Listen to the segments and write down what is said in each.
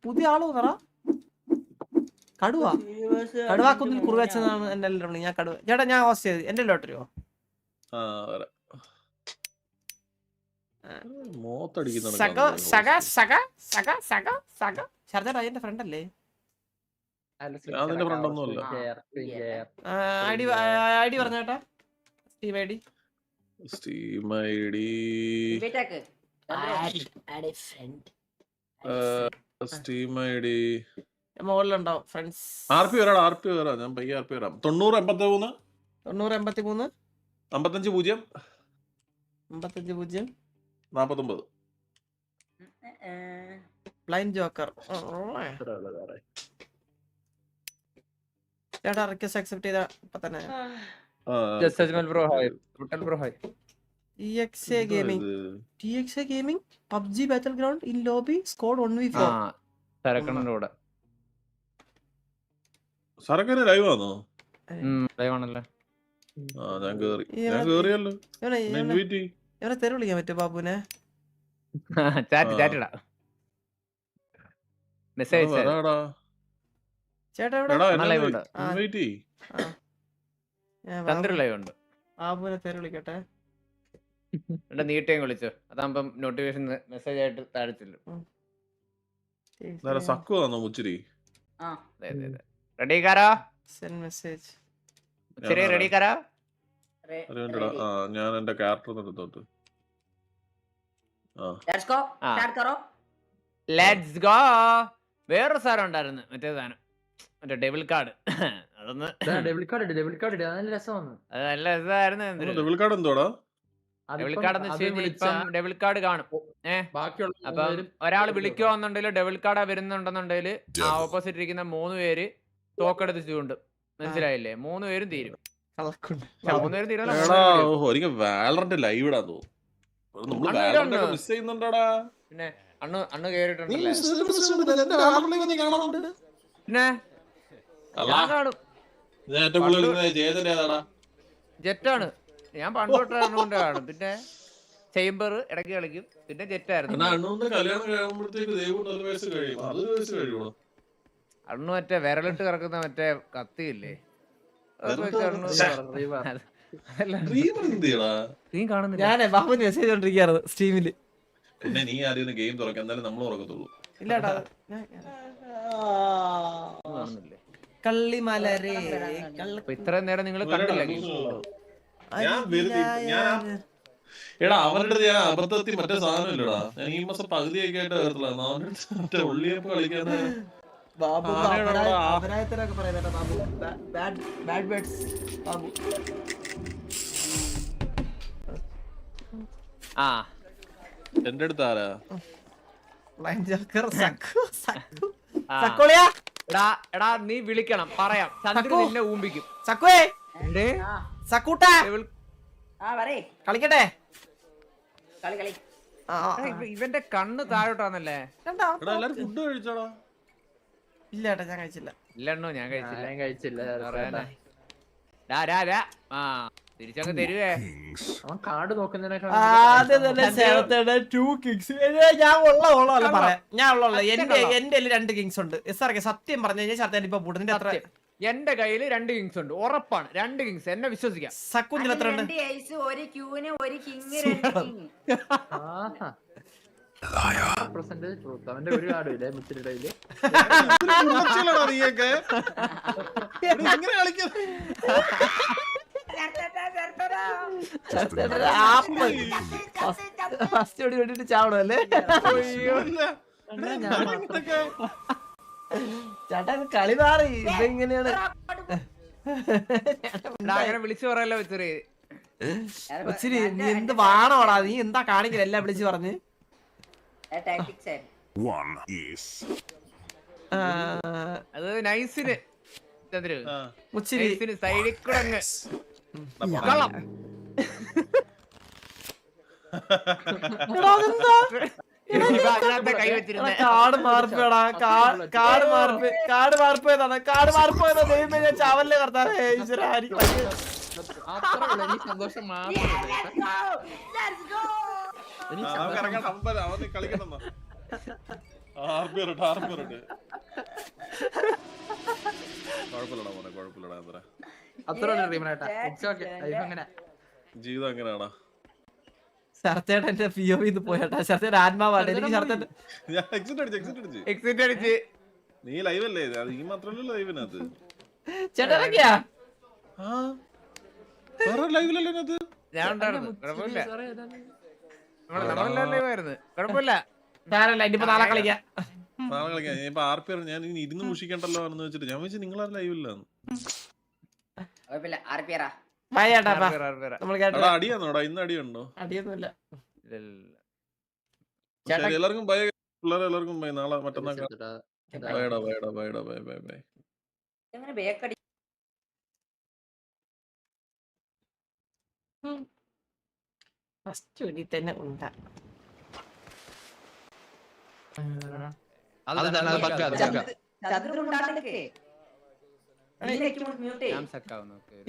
പുതിയ ആള് വന്നടാ. കടുവ കടുവാക്കുന്നിൽ കുറുവച്ചെന്നാണ് എന്റെ എല്ലാം. ഞാൻ കടുവ ചേട്ടാ ഞാൻ ഹോസ്റ്റ് ചെയ്ത് എന്റെ ലോട്ടറിയോ എന്റെ ഫ്രണ്ട് അല്ലേ? ഐഡി പറഞ്ഞേട്ടാ. സ്റ്റീം ഐഡി സ്റ്റീം ഐഡി മുകളിലുണ്ടാവും ഫ്രണ്ട്സ്. ആർപി വരാം, ആർപി വരാം. ഞാൻ പയ്യെ ആർപി വരാം. 90 83 90 83 55 0 55 0 49. Blind Joker. ചേട്ടാ റിക്വസ്റ്റ് അക്സെപ്റ്റ് ചെയ്ത ഇപ്പൊ തന്നെ. TXA Gaming PUBG Battleground in lobby squad 1v4. സരക്കണന്റെ സരക്കന് ലൈവ് ആണോ? ലൈവ് ആണല്ലോ. ഞാൻ കേറിയല്ലോ. ഇവനെ തെറി വിളിക്കാൻ പറ്റും ബാബുനെ? ചാറ്റിടാ മെസ്സേജ് ചേട്ടാ ലൈവ് ഉണ്ട്. ബാബുനെ തെറി വിളിക്കട്ടെ. നീട്ടേം വിളിച്ചു, അതാകുമ്പം നോട്ടിഫിക്കേഷൻ മെസ്സേജ് ആയിട്ട് താഴത്തില്ല. റെഡി കാരാ? Send message. മുച്ചിരി റെഡി കാരാ? ഞാൻ എന്റെ ക്യാരക്ടർ എടുത്തോട്ട് ലെറ്റ്സ് ഗോ. വേറൊരു സാധനം ഉണ്ടായിരുന്നു, മറ്റേ സാധനം, മറ്റേ ഡെബിൾ കാർഡ്. അതൊന്ന് ഡെബിൾ കാർഡ് അത് നല്ല രസമാണ്. അത് നല്ല രസമായിരുന്നു. ഡെബിൾ കാർഡ് എന്തോടാ? ഡെബിൾ കാർഡ് എന്ന് വെച്ച് കഴിഞ്ഞാൽ ഇപ്പം ഡെബിൾ കാർഡ് കാണും. അപ്പം ഒരാൾ വിളിക്കുവാന്നുണ്ടെങ്കിൽ ഡെബിൾ കാർഡ് വരുന്നുണ്ടെന്നുണ്ടെങ്കിൽ ആ ഓപ്പോസിറ്റ് ഇരിക്കുന്ന 3 പേര് തോക്കെടുത്ത് ചൂണ്ടും. മനസ്സിലായില്ലേ? 3 പേരും തീരും. 3 പേരും തീരും. പിന്നെ അണ്ണ് കേറിട്ടുണ്ടല്ലേ? പിന്നെ ജെറ്റാണ് ഞാൻ പണ്ടോട്ട് കൊണ്ട് കാണും. പിന്നെ ചേംബർ ഇടയ്ക്ക് കളിക്കും. പിന്നെ ജെറ്റായിരുന്നു. അണ്ണു മറ്റേ വിരലിട്ട് കറക്കുന്ന മറ്റേ കത്തിയില്ലേ? ഞാനേ ബാബുന് മെസ്സേജ് കൊണ്ടിരിക്കുകയായിരുന്നു സ്ട്രീമില്. നീ ആദ്യം ഗെയിം തുറക്കാം, എന്നാലും നമ്മൾ ഉറക്കത്തുള്ളൂ. ഇല്ലാട്ടാ കള്ളിമലരേ. ഇത്രയും നേരം നിങ്ങൾ കണ്ടില്ല? എടാ അവരുടെ ഞാൻ അബദ്ധത്തിൽ മറ്റേ സാധനം ഇല്ലടാ. ഞാൻ ഈ മാസം പകുതിയൊക്കെ ആയിട്ട് മറ്റേ ഉള്ളിയപ്പോ കളിക്കാൻ അഭിനയത്തിനൊക്കെ പറയുന്നത് ബാബു. Bad words Babu. എന്റെ അടുത്ത് ആരാ? എടാ നീ വിളിക്കണം, പറയാം. ചന്ദ്രൻ നിന്നെ ഊമ്പിക്കും. കളിക്കട്ടെ. ഇവന്റെ കണ്ണ് താഴോട്ടാന്നല്ലേ? ഫുഡ് കഴിച്ചോടാ? ഇല്ല ഏട്ടാ ഞാൻ കഴിച്ചില്ല. ഇല്ലെണ്ണോ ഞാൻ കഴിച്ചില്ല. തിരിച്ചങ്ങ് തരുവേ. കാർഡ് നോക്കുന്നതിനൊക്കെ എന്റെ 2 കിങ്സ് ഉണ്ട്. സത്യം പറഞ്ഞു കഴിഞ്ഞാൽ ശർത്തേൻ ഇപ്പൊ പൂട്ടിന്റെ അത്ര. എന്റെ കയ്യില് 2 കിങ്സ് ഉണ്ട്, ഉറപ്പാണ്. 2 കിങ്സ്, എന്നെ വിശ്വസിക്കാം. സക്കുന്തിൽ എത്ര ഉണ്ട്? അവന്റെ ഒരു കാർഡില്ലേ മുച്ചിരിടയില്? ചാവണല്ലേ ചേട്ടാ? കളി മാറി. ഇതെങ്ങനെയാണ് അങ്ങനെ വിളിച്ചു പറയല്ലോ വെച്ചറി? ഒത്തിരി നീ എന്ത് വാണോടാ? നീ എന്താ കാണിക്കില്ല എല്ലാം വിളിച്ചു പറഞ്ഞ്. അത് നൈസിന് മുച്ചിരി സൈഡിൽ കൂടെ അങ്ങ് കൈ വെച്ചിരുന്നേ. കാട് മാറിപ്പോയതാ. ദൈവമേ ഞാൻ ചാവല്ലേ കർത്താവേ. സന്തോഷം കുഴപ്പമില്ലടാ മോനെ, കുഴപ്പമില്ലടാ. എന്താ അത്ര അങ്ങനെ ജീവിതം എങ്ങനെയാടാ? ശരത്തേട്ടന്റെ പിഒവിന്ന് പോയാട്ടാ. ശരത്തേട്ട ആത്മാവാണ് എനിക്ക്. ശരത്തേട്ട ഞാൻ exit അടിച്ച്. എക്സിറ്റ് അടിച്ച് നീ ലൈവ് അല്ലേ? അത് ഈ മാത്രമല്ല ലൈവിനകത്ത്. ചേട്ടാ ഇറങ്ങിയാ വേറെ ലൈവിലല്ലേ ഇതിനകത്ത്? ഞാൻ ഉണ്ടായിരുന്നു. കുഴപ്പമില്ല, നമ്മളെല്ലാം ലൈവായിരുന്നു. കുഴപ്പമില്ല. സാരല്ല, ഇനിയിപ്പോ നാളെ കളിക്കാം. നാളെ കളിക്കാം. ഞാൻ ഇപ്പൊ RP ഞാൻ ഇനി ഇരുന്ന് മുഷിക്കണ്ടല്ലോ എന്ന് വെച്ചിട്ട് ഞാൻ വെച്ചാൽ നിങ്ങളാരും ലൈവില്ലാന്ന്. ബൈ ചേട്ടാ. നമ്മൾ കേട്ടോ അടിയാന്നോടാ? ഇന്ന് അടിയുണ്ടോ? അടിയൊന്നുമില്ല. ശരി, എല്ലാവർക്കും ബൈ. പിള്ളേരെ എല്ലാവർക്കും ബൈ. നാളെ മറ്റന്നാൾ ബൈഡാ ബൈഡാ ബൈഡാ ബൈ ബൈ ബൈ. ഫസ്റ്റ് വെടി തന്നെ ഉണ്ടാ.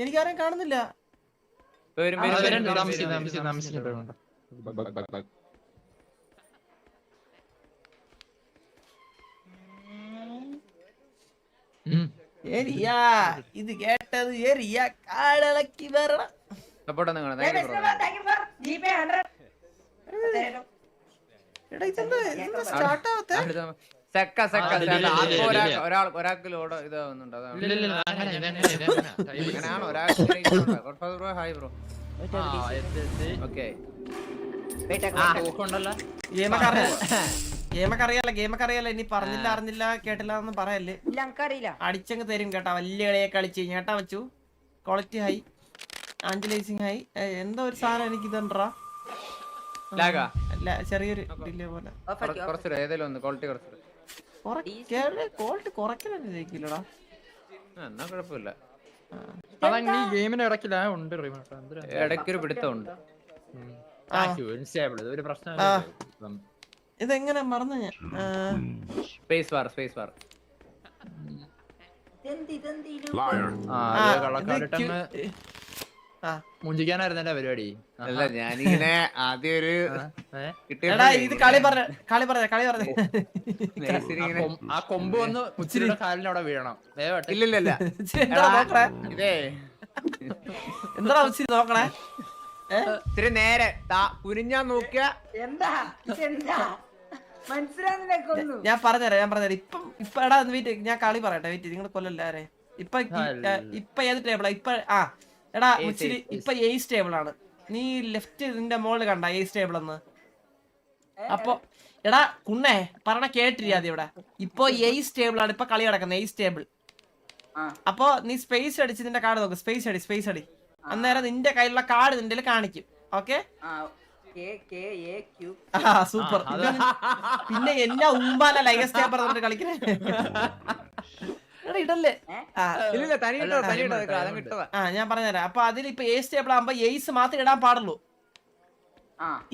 എനിക്കാരെയും കാണുന്നില്ല. ഏരിയ ഇത് കേട്ടത് ഏരിയ കാടളക്കി വരണം. സപ്പോർട്ട് നിങ്ങൾ എടാ ഇതെന്താ സ്റ്റാർട്ട് ആവത്തെ? ഒരാൾക്ക് ലോഡ് ഇതാവുന്നുണ്ട്. അങ്ങനെയാണോ? ഒരാൾക്ക് ഹായ് ബ്രോ. ഓക്കെ, ഗെയിമൊക്കെ അറിയാലോ. ഇനി പറഞ്ഞില്ല അറിഞ്ഞില്ല കേട്ടില്ല എന്നൊന്നും പറയല്ലേ. അടിച്ചങ്ങ് തരും കേട്ടാ. വലിയ കളിയെ കളിച്ച് കേട്ടാ വെച്ചു. Quality high, antialiasing high. എന്തോ ഒരു സാധനം എനിക്ക് ഇതണ്ടാ. ചെറിയൊരു ഡിലേ പോലെ. ക്വാളിറ്റി കുറയ്ക്കലൊന്നും ജയിക്കില്ലടാ. എന്നാ കുഴപ്പമില്ല. ഗെയിമിന് ഇടയ്ക്കില്ല ഉണ്ട് ഇടയ്ക്കൊരു പിടുത്തമുണ്ട്. ഒരു പ്രശ്നം. ഇതെങ്ങനെ മറന്നു ഞാൻ. സ്പേസ് ബാർ മുഞ്ചിക്കാനായിരുന്നു എന്റെ പരിപാടി. അല്ല, ഞാനിങ്ങനെ ആദ്യം ഒരു ഇത് കളി പറഞ്ഞ ആ കൊമ്പ് വന്ന് മുച്ചിരിയുടെ കാലിന് അവിടെ വീഴണം. ഇല്ലില്ല. ഇതേ എന്താ ഉച്ചിരി നോക്കണേ. ഇത്തിരി നേരെ കുനിഞ്ഞാ നോക്കിയ ഞാൻ പറഞ്ഞുതരാം. ഇപ്പൊ എടാ വെയിറ്റ്, ഞാൻ കളി പറയട്ടെ. വെയിറ്റ്, നിങ്ങൾ കൊല്ലല്ലാരെ. ഇപ്പൊ ഏത് ടേബിളാ? എടാ മുച്ചിരി ഇപ്പൊ എയ്സ് ടേബിൾ ആണ്. നീ ലെഫ്റ്റ് നിന്റെ മോളിൽ കണ്ട എയ്സ് ടേബിൾ എന്ന്. അപ്പൊ എടാ കുണ്ണേ പറഞ്ഞ കേട്ടിരിക്കാതെ. ഇവിടെ ഇപ്പൊ എയ്സ് ടേബിൾ ആണ് ഇപ്പൊ കളി നടക്കുന്നത്. Ace table. അപ്പൊ നീ സ്പേസ് അടിച്ച് നിന്റെ കാർഡ് നോക്ക്. സ്പേസ് അടി. അന്നേരം നിന്റെ കയ്യിലുള്ള കാർഡ് നിന്റെ കാണിക്കും. Okay, super. പിന്നെ എന്നാ ഉമ്പാല ലൈഗസ് ടേബർ എന്നിട്ട് കളിക്കണേ. ഇടല്ലേ? ഞാൻ പറഞ്ഞുതരാം. അപ്പൊ അതിൽ ഇപ്പൊ എയ്സ് ടേബിൾ ആകുമ്പോ എയ്സ് മാത്രമേ ഇടാൻ പാടുള്ളൂ.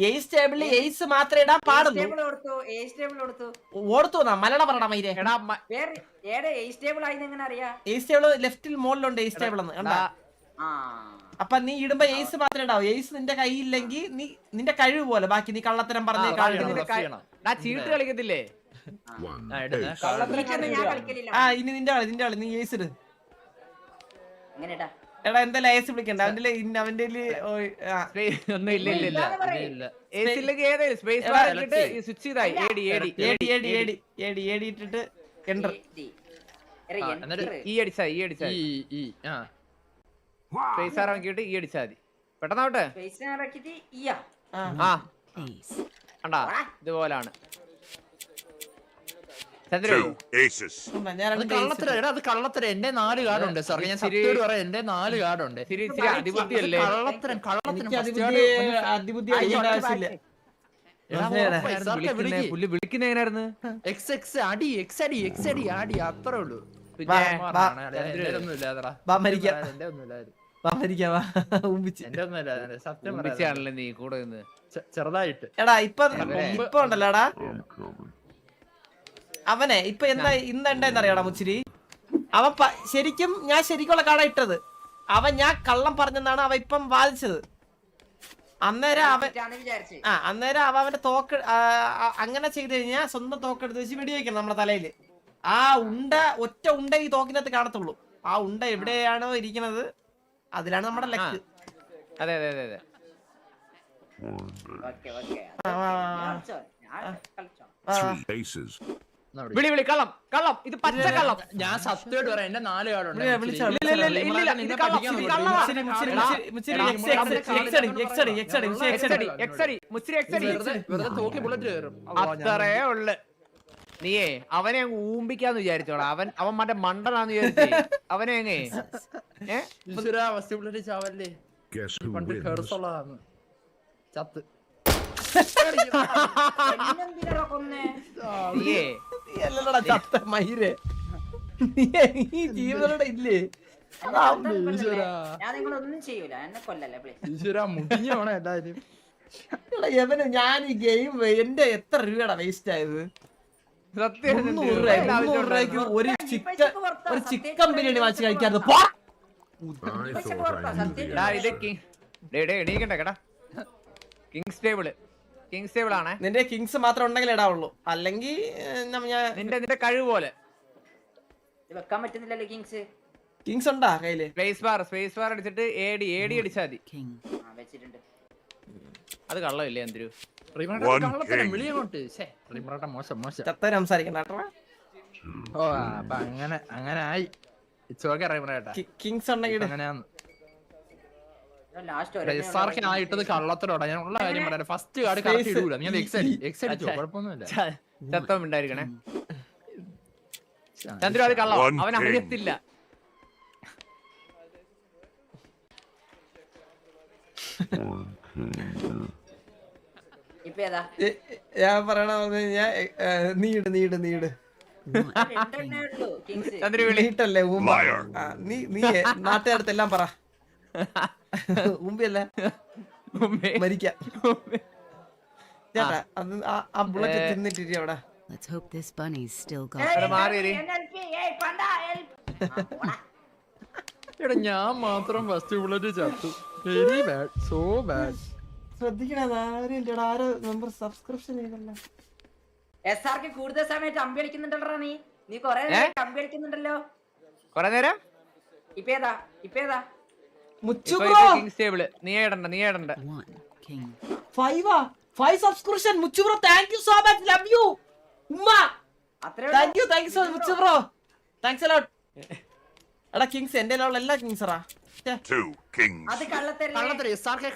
എയ്സ് ടേബിളിൽ എയ്സ് മാത്രമേ ഇടാൻ പാടുള്ളൂ. ഓർത്തു മലയാളം പറയണ മൈരേ. എയ്സ് ടേബിൾ ലെഫ്റ്റിൽ മുകളിലുണ്ട്. എയ്സ് ടേബിൾ എന്ന് കണ്ടാ. അപ്പൊ നീ ഇടുമ്പോ എയ്സ് മാത്രമേ ഉണ്ടാവും. എയ്സ് നിന്റെ കയ്യില്ലെങ്കിൽ നീ നിന്റെ കഴിവ് പോലെ ബാക്കി നീ കള്ളത്തരം പറഞ്ഞേ. ചീട്ട് കളിക്കത്തില്ലേ? ഇനി നിന്റെ കളി നീ എയ്സ് ഇട്. എടാ എന്തായാലും എയ്സ് വിളിക്കണ്ട. അവന്റെ ഒന്നും ഇല്ല. ഇട്ടിട്ട് എൻഡർ ഈ അടിച്ചാ സ്പേസ് ഇറക്കിയിട്ട് ഈ അടിച്ചാ മതി. പെട്ടെന്നാവട്ടെ. കണ്ടാ ഇതുപോലാണ്. കള്ളത്തരം. എന്റെ 4 കാർഡുണ്ട് സാർ. ഞാൻ സത്യോട് പറയാം, എന്റെ 4 കാർഡുണ്ട്. അതിബുദ്ധിയല്ലേ? വിളിക്കുന്ന എങ്ങനായിരുന്നു? അടി അത്രേ ഉള്ളൂ. സത്യം നീ കൂടെ നിന്ന് ചെറുതായിട്ട്. എടാ ഇപ്പൊ ഉണ്ടല്ലോടാ അവനെ ഇപ്പൊ ഇന്നെന്താന്നറിയാടാ മുച്ചിരി. അവൻ ശരിക്കും ഞാൻ ശരിക്കുള്ള കാർഡാ ഇട്ടത്. ഞാൻ കള്ളം പറഞ്ഞെന്നാണ് അവൻ ഇപ്പം വാദിച്ചത്. അന്നേരം അവന്റെ തോക്ക് അങ്ങനെ ചെയ്ത് കഴിഞ്ഞാൽ സ്വന്തം തോക്കെടുത്ത് വെച്ച് വെടിവെക്കണം നമ്മുടെ തലയില്. ആ ഒറ്റ ഉണ്ട ഈ തോക്കിനകത്ത് കാണത്തുള്ളൂ. ആ ഉണ്ട എവിടെയാണോ ഇരിക്കുന്നത് അതിലാണ് നമ്മുടെ ലക്ക്. അതെ അതെ അതെ അതെ. വിളി കള്ളം കള്ളം, ഇത് പച്ച കള്ളം. ഞാൻ സത്യമായിട്ട് പറയാം, എന്റെ 4 കാർഡുണ്ട്. വെറുതെ തോക്കി ബുള്ളറ്റ് കയറും, അത്രേ ഉള്ളു. നീയേ അവനെ അങ്ങ് ഊമ്പിക്കാന്ന് വിചാരിച്ചോളാം. അവൻ മറ്റേ മണ്ടനാന്ന് വിചാരിച്ചേ അവനെ അങ്ങേ ബുള്ളറ്റ് ചാവല്ലേ പണ്ട് കേറുള്ളതാണ് ചത്ത്. ജീവനോടെ ഇല്ലേ ഞാൻ ഈ ഗെയിം എന്റെ എത്ര രൂപയുടെ വേസ്റ്റ് ആയത്? 300 രൂപയ്ക്ക് ഒരു ചിക്കൻ ബിരിയാണി വാങ്ങിച്ച് കഴിക്കാറ്. എണീക്കണ്ട കേട്ടാ. കിങ്സ് ടേബിൾ ആണ്. നിന്റെ കിങ്സ് മാത്രം ഉണ്ടെങ്കിൽ ഇടാവുള്ളൂ, അല്ലെങ്കിൽ നിന്റെ കഴിവ് പോലെ വെക്കാൻ പറ്റുന്നില്ലല്ലോ. കിങ്സ് ഉണ്ടാ കയ്യില്? സ്പേസ് ബാർ അടിച്ചിട്ട് AD അടിച്ചാ മതി. വെച്ചിട്ടുണ്ട്. അത് കള്ളമില്ലേ എന്തൊരു ചത്തവര് സംസാരിക്കണ്ട. ഓ അപ്പൊ അങ്ങനെ ആയി. കിങ്സ് ഉണ്ടെങ്കിൽ ആയിട്ടത് കള്ളത്തിലോടാ. ഞാൻ ഉള്ള കാര്യം പറയാം, ഫസ്റ്റ് കാർഡ് കറക്റ്റ് ഇടൂല. നീ എക്സ് അടിച്ചോ, കുഴപ്പമൊന്നുമില്ല. ചത്തം ഉണ്ടായിരിക്കണേ ചന്ദ്രു, അത് കള്ളം. അവൻ അറിയത്തില്ല. ഞാൻ പറയണ നീട് ചന്ദ്രല്ലേ നീ നാട്ടുകാരത്തെല്ലാം പറ. മുമ്പല്ല മരിക്കാം ചേട്ടാ. ആ ബുള്ളറ്റ് തിന്നിട്ടിരി അവിടെ. ഞാൻ മാത്രം ഫസ്റ്റ് ബുള്ളറ്റ് ചത്തു. Very bad, so bad. ശ്രദ്ധിക്കണ ആരോ മെമ്പർ സബ്സ്ക്രിപ്ഷൻ ചെയ്തല്ലോ. SRK കൂടുതൽ സമയത്ത് അമ്പി കളിക്കുന്നുണ്ടല്ലോ. നീ കൊറേ അമ്പി കളിക്കുന്നുണ്ടല്ലോ കൊറേ നേരം. ഇപ്പേതാ മുച്ചു ബ്രോ കിങ്സ് ടേബിൾ നീ ഏടണ്ട 5 സബ്സ്ക്രിപ്ഷൻ. മുച്ചു bro thank you so much, love you ഉമ്മ. താങ്ക് യു സോ മച്ച് മുച്ചു ബ്രോ, താങ്ക്സ് എ ലോട്ട്. എടാ കിങ്സ് എന്റെ ഉള്ള എല്ലാ കിങ്സറാ. അത് കള്ളത്തരം.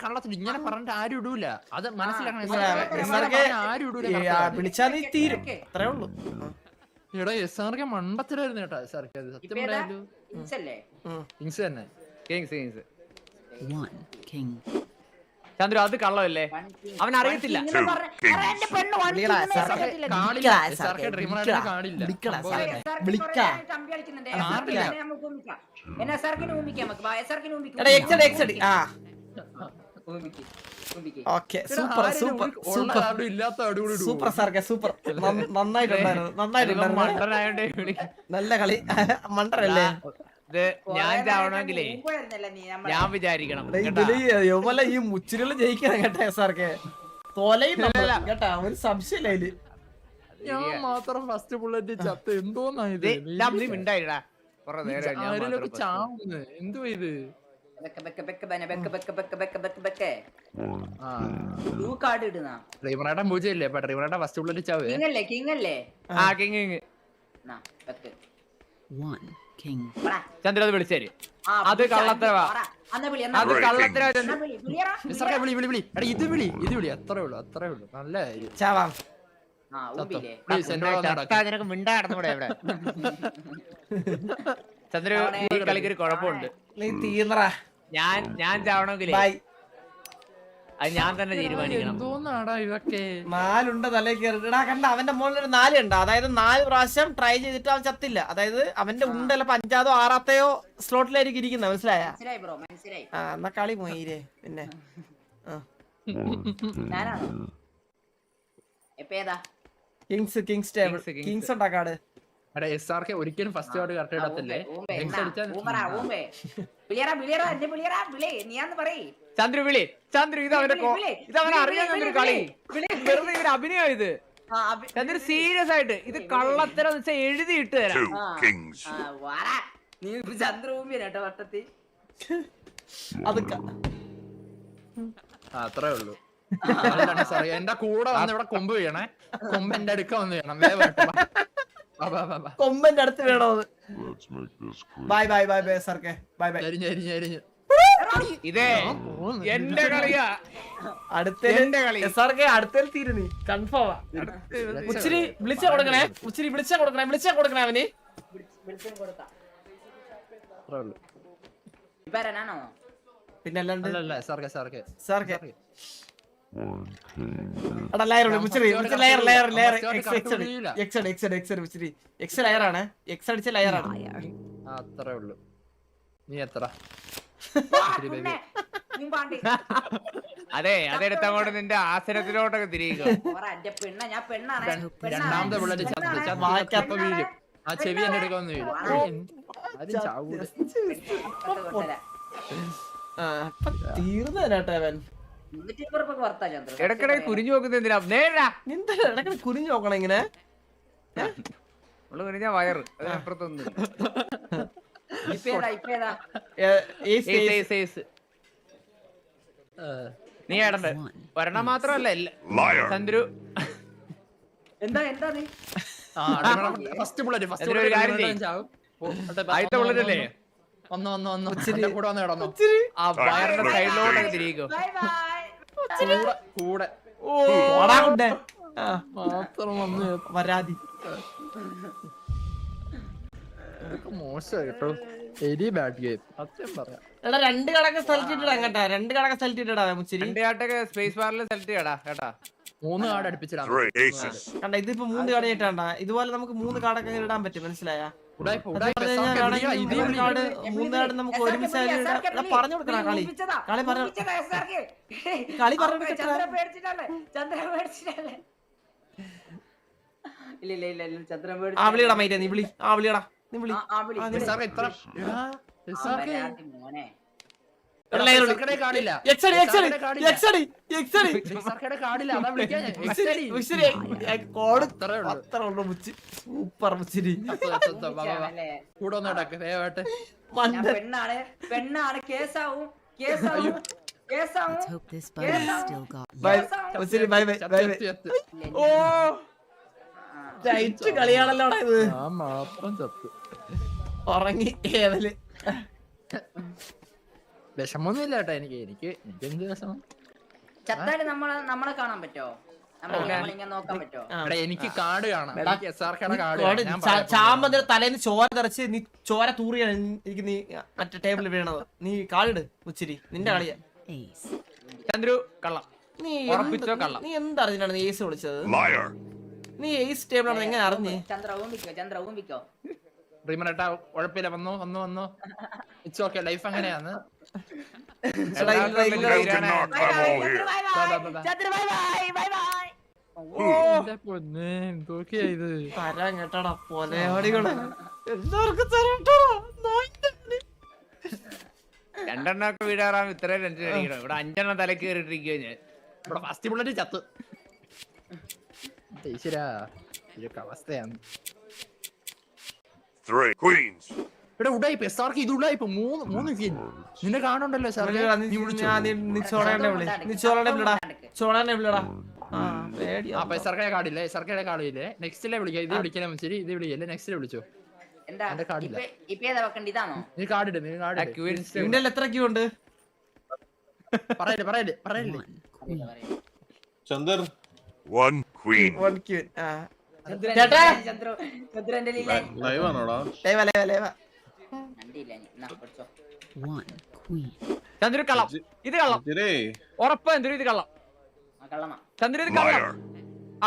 കള്ളത്തിൽ ഇങ്ങനെ പറഞ്ഞിട്ട് ആരും ഇടൂല. അത് മനസ്സിലാക്കണം. വിളിച്ചാ നീ തീരും, അത്രേ ഉള്ളൂ. എടാ SRK മണ്ടത്തിലായിരുന്നു കേട്ടോ. SRK അത് സത്യം പറയാലോ. കിങ്സ് തന്നെ. ചന്ദ്രു അത് കള്ളമല്ലേ? അവൻ അറിയത്തില്ല. നല്ല കളി. മണ്ടറല്ലേ? ഞാൻ ചാവണമെങ്കിലേ ഞാൻ വിചാരിക്കണം ഈ മുച്ചിലുകൾ ജയിക്കണം കേട്ടോ. SRK തോലയും കേട്ടാ, ഒരു സംശയമില്ല അതില്. ഞാൻ മാത്രം ഫസ്റ്റ് ബുള്ളറ്റ് ചത്ത്. എന്തോന്നായത്? മിണ്ടായിടാ ചാവുന്നു. എന്തോ ഇത്? ഡ്രീമറേട്ടൻ പൂജയില്ലേ? അപ്പൊ ഡ്രീമറേട്ടൻ ഫസ്റ്റ് ബുള്ളറ്റ് ചാവ്. ചന്ദ്ര അത് വിളിച്ചേര്. അത് കള്ളത്തരവാ. അത് കള്ളത്തരവാ. ഇത് വിളി അത്രേ ഉള്ളൂ. നല്ല ചാവാം. നിനക്ക് മിണ്ടാ കിടന്നൂടെ ഇവിടെ? ചന്ദ്ര ഈ കളിക്കൊരു കുഴപ്പമുണ്ട്. നീ തീർന്നറാ. ഞാൻ ചാവണമെങ്കിലേ അത് ഞാൻ തന്നെ തീരുമാനിക്കണം. ഇതൊക്കെ 4 ഉണ്ട് തലേ കയറിട്ടാ. കണ്ട അവന്റെ മുകളിൽ ഒരു 4 ഉണ്ട്. അതായത് 4 പ്രാവശ്യം ട്രൈ ചെയ്തിട്ട് അവൻ ചത്തില്ല. അതായത് അവന്റെ ഉണ്ട് ചിലപ്പോ 5-ഓ 6-ഓ സ്ലോട്ടിലായിരിക്കും ഇരിക്കുന്നത്. മനസ്സിലായ? എന്നാ കളി പോയില്ലേ പിന്നെ. Kings table. കിങ്സ് ഉണ്ടാ കാർഡ്. SRK ഒരിക്കലും ഫസ്റ്റ് കാർഡ് കറക്റ്റ് ഇടത്തില്ലേ? ചന്ദ്രു വിളി, ചന്ദ്രു ഇതവനെ അറിയാൻ ചന്ദ്രു കളി, വെറുതെ ഇവര് അഭിനയം ഇത്. ചന്ദ്രു സീരിയസ് ആയിട്ട് ഇത് കള്ളത്തരം എന്ന് വെച്ചാൽ എഴുതി ഇട്ട് തരാം. നീ ചന്ദ്രഭൂമി കേട്ടോ വട്ടത്തി. അത് അത്രേ ഉള്ളൂ. സാറേ എന്റെ കൂടെ വന്ന് ഇവിടെ കൊമ്പ് വീണേ, കൊമ്പ് എന്റെ അടുക്ക വന്ന് വീണം. കൊമ്പന്റെ അടുത്ത് വേണോ? ബൈ ബൈ ബൈ ബൈ സർക്കെ, ബൈ ബൈ. ഇതേ എന്റെ കളിയാ, അടുത്ത സാർക്ക് അടുത്ത തീരുന്നി കൺഫേം. ഉച്ചിരി വിളിച്ചാ കൊടുക്കണേ, ഉച്ചിരി വിളിച്ചാ കൊടുക്കണേ അവന്. പിന്നെ സാർക്ക് അത്രേ ഉള്ളൂ. നീ എത്ര? അതെ അതെടുത്ത് അങ്ങോട്ട് നിന്റെ ആസനത്തിലോട്ടൊക്കെ തിരിയുക. രണ്ടാമത്തെ പിള്ളേര് വീഴും. ആ ചെവി എന്റെ അടുക്ക വന്ന് വീഴും. തീർന്നേട്ടാവൻ. ഇടക്കിടെ കുരിഞ്ഞു നോക്കുന്ന എന്തിനാ? നേരാ ഇടക്കിടെ കുരിഞ്ഞു നോക്കണം ഇങ്ങനെ. കുരിഞ്ഞ വയറ് അതിനപ്പുറത്തൊന്നും. നീ ഇടണ്ട് ഒരെണ്ണം മാത്രമല്ല ചന്ദ്രു. ആദ്യത്തെ ബുള്ളറ്റല്ലേ? കൂടെ വന്ന് കിടന്നു. ആ വയറിന്റെ സൈഡിലോട്ടൊക്കെ തിരികെ കൂടെ മാത്രം വന്ന് വരാതി. മോശം കേട്ടോ. എരി ബാഡ് ഗെയിം സത്യം പറയാം. എടാ രണ്ട് കടക്കെ സെലക്ട് ഇട്ടാ കേട്ടാ, രണ്ട് കടക്കെ സെലക്ട് ഇട്ടാ മുച്ചിരി. രണ്ട് കാട്ടൊക്കെ സ്പേസ് ബാറിൽ സെലക്ട് ചെയ്യടാ കേട്ടാ. 3 കാർഡ് അടുപ്പിച്ചിടാം. കണ്ട ഇതിപ്പോ 3 കാർഡ് ഇട്ടാണ്ടാ. ഇതുപോലെ നമുക്ക് 3 കാർഡൊക്കെ ഇടാൻ പറ്റും, മനസ്സിലായ? 3 കാർഡ് നമുക്ക് ഒരുമിച്ച് പറഞ്ഞു കൊടുക്കണം. കളി പറഞ്ഞു ആ വിളിയടാ മൈറ്റ, നീ വിളി. ആ വിളിയടാ, നീ വിളി. സൂപ്പർ മുച്ചിരി. കൂടെ ഒന്ന് പെണ്ണാണ് പെണ്ണാണ് കേസാവും കേസാവും കേസാവും. ഓ കളിയാണല്ലോ ഇത്. മാത്രം ചത്തു ഉറങ്ങി ഏവല്. വിഷമൊന്നുമില്ല കേട്ടോ എനിക്ക്. എനിക്ക് എന്ത് വിഷമം? ചത്താല് നമ്മളെ കാണാൻ പറ്റോ? നോക്കാൻ പറ്റോ? എനിക്ക് കാർഡ് കാണാം. ചാമ്പന്റെ തലേന്ന് ചോര തെറിച്ച് നീ ചോര തൂറിയാണ് എനിക്ക് നീ മറ്റേ ടേബിളിൽ വീണത്. നീ കാളിട് മുച്ചിരി, നിന്റെ കളിയാ. ചന്ദ്രു കള്ളം. നീ എന്തറിഞ്ഞാണ് നീ ഏസ് വിളിച്ചത്? നീ ഏസ് ടേബിളാണ് എങ്ങനെ അറിഞ്ഞേ? കുഴപ്പമില്ല. വന്നു ഇറ്റ്സ് ഓക്കെ. ലൈഫ് അങ്ങനെയാന്ന്. കേട്ടാടാ പൊലയാടികള് രണ്ടെണ്ണൊക്കെ വീടാറാൻ ഇത്രയും ടെൻഷൻ അടിക്കണം. ഇവിടെ 5 തലക്ക് കയറിട്ടിരിക്കുക ഞാൻ. ഇവിടെ ഫസ്റ്റ് ബുള്ളറ്റ് ചത്ത്. അവസ്ഥയാണ്. ഇവിടെ ഉടായിപ്പ് എസ്ആർക്ക് ഇത് ഉടായിപ്പ് 3 കിൽ നിന്നെ കാണണ്ടല്ലോ സാർ. സർക്കാരെ കാർഡില്ലേ? സർക്കാരെ കാർഡില്ലേ? നെക്സ്റ്റിലെ വിളിക്കാം. ഇത് വിളിക്കാൻ ശരി, ഇത് വിളിക്കല്ലേ? നെക്സ്റ്റിലെ വിളിച്ചോ. നീ കാർഡിട്, നീ കാർഡ് എത്ര ക്യൂ ഉണ്ട്? പറയല്ലേ ചന്ദർ 1 queen. ലൈവ് ആണോടാ? ചന്ദ്രു കള്ളം. ഇത് കള്ളം ഉറപ്പ്. ചന്ദ്രു ഇത് കള്ളം. ചന്ദ്രു ഇത് കള്ളം.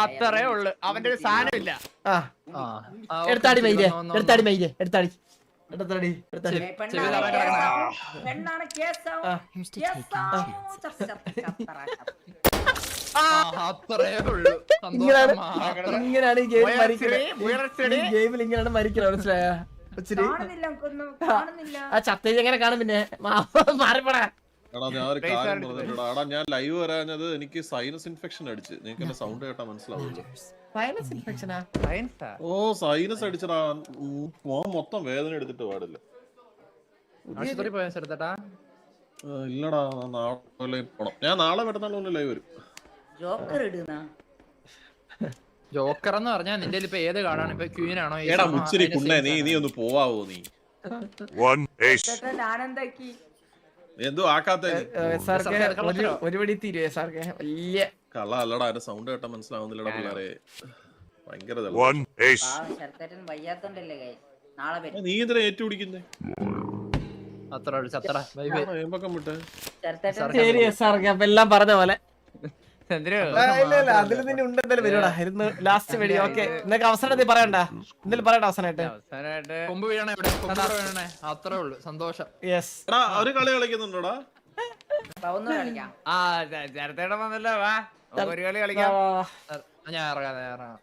അത്രേ ഉള്ളു. അവന്റെ ഒരു സാധനമില്ല. എടുത്താടി മൈരെ, എടുത്താടി മൈരെ, എടുത്താടി എടുത്താടി. ഇങ്ങനെയാണ് ഈ ഗെയിം ഗെയിമിൽ ഇങ്ങനെയാണ് മരിക്കുന്നത്, മനസ്സിലായ? ആ ചത്തേജ് എങ്ങനെ കാണും പിന്നെ? മാറിപ്പടാ. എടാ ഞാൻ ഒരു കാര്യം പറഞ്ഞിട്ടുണ്ടാ. എടാ ഞാൻ ലൈവ് വരാഞ്ഞത് എനിക്ക് സൈനസ് ഇൻഫെക്ഷൻ അടിച്ച്. നിങ്ങൾക്ക് എന്റെ സൗണ്ട് കേട്ടാ മനസ്സിലാവുമല്ലോ. സൈനസ് ഇൻഫെക്ഷനാ? ഓ സൈനസ് അടിച്ചടാ. മൊത്തം വേദന എടുത്തിട്ട് പാടില്ല. ആശുപത്രി പോയാ ചേട്ടാ? ഇല്ലടാ നാളെ പോണം. ഞാൻ നാളെ മറ്റന്നാൾ ലൈവ് വരും. ജോക്കർ ഇടുന്ന ജോക്കർ എന്ന് പറഞ്ഞാ നിന്റെ ഇപ്പൊ ഏത് കാർഡാണ്? ഇപ്പൊ ക്വീൻ ആണോ? എടാ മുച്ചിരി കുണ്ണേ നീ ഒന്ന് പോവാവോ നീ? One ace. ഞാനെന്താക്കി എന്തോ ആക്കാത്ത ഒരു പടി തീരുവേ സാർക്ക്? വലിയ കള്ള അല്ലടാ. എന്റെ സൗണ്ട് കേട്ടാ മനസ്സിലാവുന്നില്ലടാ പിള്ളേരെ. ഭയങ്കര One ace. ശരത്തേട്ടൻ വയ്യാത്തോണ്ടല്ലേ കൈ നാളെ വരും. നീ എന്തിനാ ഏറ്റുപിടിക്കുന്നേ? അത്ര ചത്തടാ. Bye bye. ഏമ്പക്കം വിട്ടേ. ശരത്തേട്ടൻ ശരി സാർക്ക്. അപ്പൊ എല്ലാം പറഞ്ഞ പോലെ ചന്ദ്രു ഇല്ല അതിൽ നിന്നെ ഉണ്ട് എന്തായാലും വരുവാടാ. ഇരുന്ന് ലാസ്റ്റ് വെടി. ഓക്കെ നിനക്ക് അവസാനത്തിൽ പറയണ്ട, എന്തെങ്കിലും പറയണ്ട അവസാനമായിട്ട്. അവസാനമായിട്ട് കൊമ്പ് വീഴണേ ഇവിടെ, കൊമ്പ് വീഴണേ. അത്രേ ഉള്ളൂ. സന്തോഷം. യെസ്. എടാ ഒരു കളി കളിക്കുന്നുണ്ടോടാ? ഒന്ന് കളിക്കാം. ചേർത്തേട്ടൻ വന്നല്ലോ, വാ നമുക്ക് ഒരു കളി കളിക്കാം. ഞാൻ ഇറങ്ങാം.